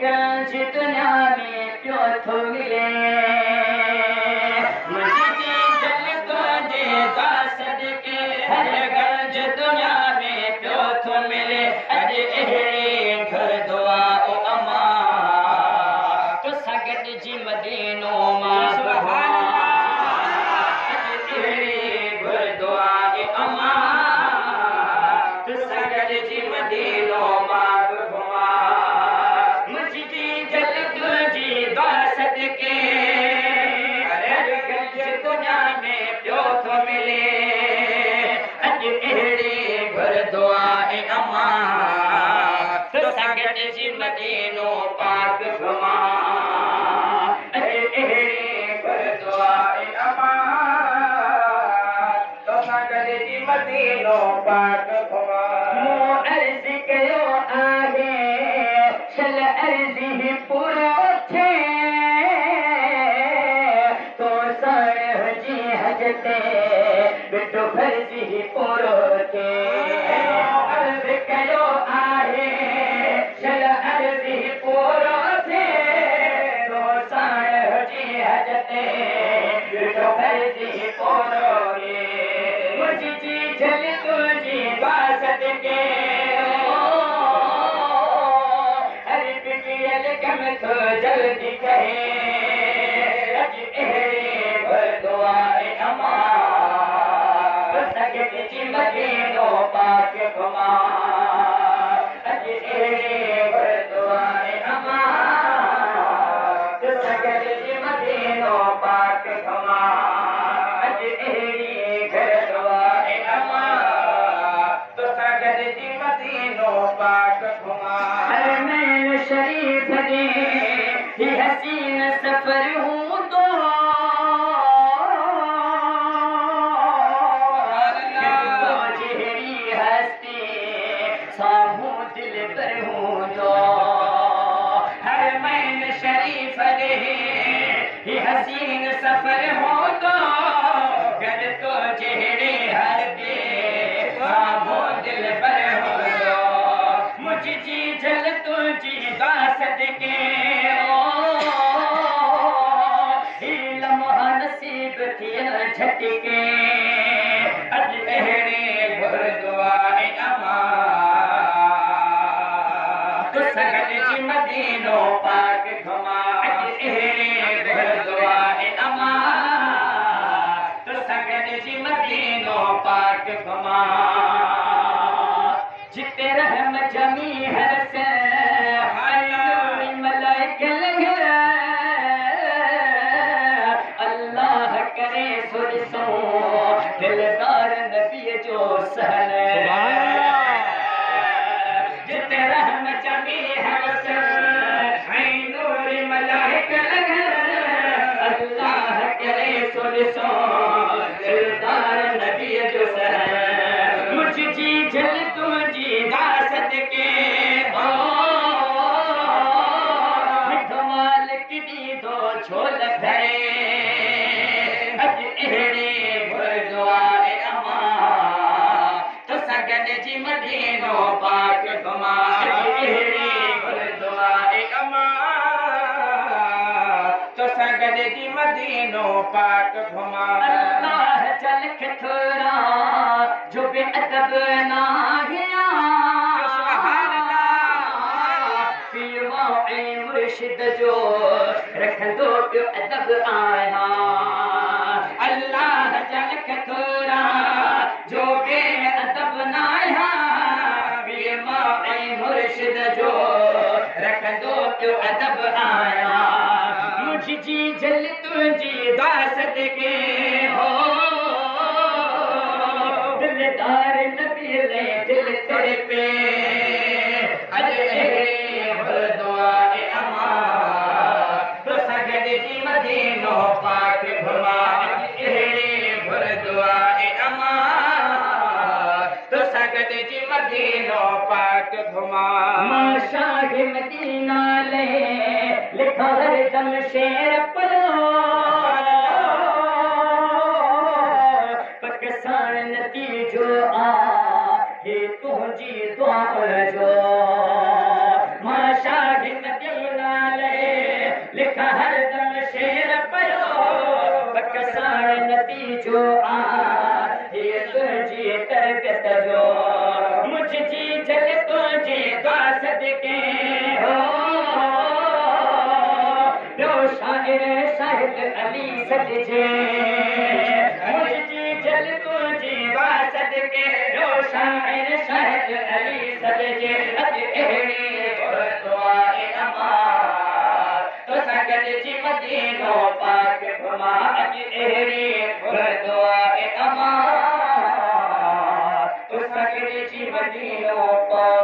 गंज दुनिया में पियो थो मिले मुझी जल तुझे सदके हर गंज दुनिया में पियो थो मिले अज अहिड़ी घर दुआ ओ अमा तो सगत जी मदीनो मां मदीनो पाक घुमा मदीनो पाक घुमा अर्ज कयो आहे चल अर्जी पूरो थे तो सारे जी हजते बिटो फर्जी पूरो थे अर्ज कयो आहे चल अर्जी पूरो थे तो सारे जी हजते बिटो फर्जी पूरो मुझी जल तुझी बासत के हर बिटियल कम तो जल्दी कहे अज अहिड़ी दुआए अमा सगत जी मदीनो पाक घुमा अज अहिड़ी दुआए अमा सगत जी मदीनो पाक घुमा अज अहिड़ी शरीफ दे ही हसीन सफर हूँ तो चेहरी हस्ती साहू दिल पर हूँ तो हर मैन शरीफ दे ही हसीन सफर हूँ तो घर तो चेहरे हस्ती साहू दिल पर हूँ तो मुझी जल तुझी सदके लम्हा नसीब थियल झटके अज अहिड़े घुर दुआए अमा तो सगत जी मदीनो पाक घुमा अज अहिड़े घुर दुआए अमा तो सगत जी मदीनो पाक घुमा जिते रहम जमी हर से अल्लाह करे सुरसो दिलदार नबी जो सहन जिते रहम जमी हसन नूर मलाइक अल्लाह करे सुरसो दिलदार नबी जो सहन मुझी जल तुझी दासत के छोल भरे अज अहिड़े घुर दुआए अमा तो सगत जी मदीनो पाक घुमा अहिड़े घुर दुआए अमा तो सगत जी मदीनो पाक घुमा अल्लाह चल के थोड़ा जो बेअदब ना गया मुर्शिद जो रखंदो पियो अदब आया अल्लाह जल कथोरा जो बे अदब नाया मुर्शिद जो रखंदो पियो अदब आया मुझी जल तुझी दासत के हो दिलदार नबी ले दिल तेरे पे अज मदीनो पाक घुमा अहिड़े घुर दुआए अमा तो सगत जी मदीनो पाक घुमा मां शाह मदीना ले लिखा हर दम शेर पलो पाकिस्तान नतीजो आ हे तुझी दुआ जो मां शाह मदीना नतीजो आहे तुंहिंजी तरबियत जो मुझी जल तुंहिंजे दुआ सदके हो ॿियो शाइर शाहिद अली सॾिजे मुझी जल तुंहिंजी दुआ सदके ॿियो शाइर शाहिद अली सॾिजे अॼु अहिड़ी दुआ तोसां गॾिजी मदीनो पाक घुमा अॼु अहिड़ी दुआ तोसां गॾिजी मदीनो पाक